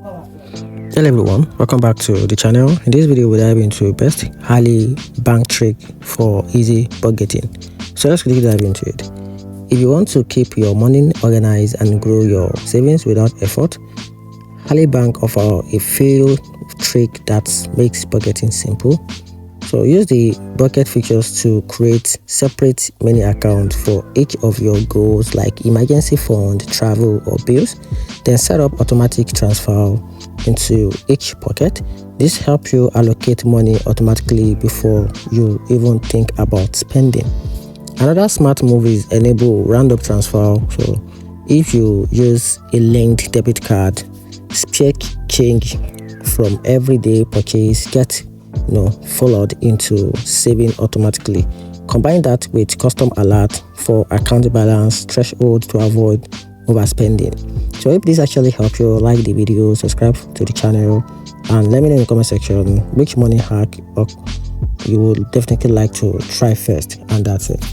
Hello everyone, welcome back to the channel. In this video we'll dive into best highly bank trick for easy budgeting. So let's quickly dive into it. If you want to keep your money organized and grow your savings without effort, Harley Bank offer a few trick that makes budgeting simple. So use the bucket features to create separate mini accounts for each of your goals like emergency fund, travel or bills. Then set up automatic transfer into each pocket. This helps you allocate money automatically before you even think about spending. Another smart move is enable random transfer. So if you use a linked debit card, spare change from everyday purchase get followed into saving automatically. Combine that with custom alert for account balance threshold to avoid overspending. So if this actually helps you, like the video, subscribe to the channel, and let me know in the comment section which money hack you would definitely like to try first. And that's it.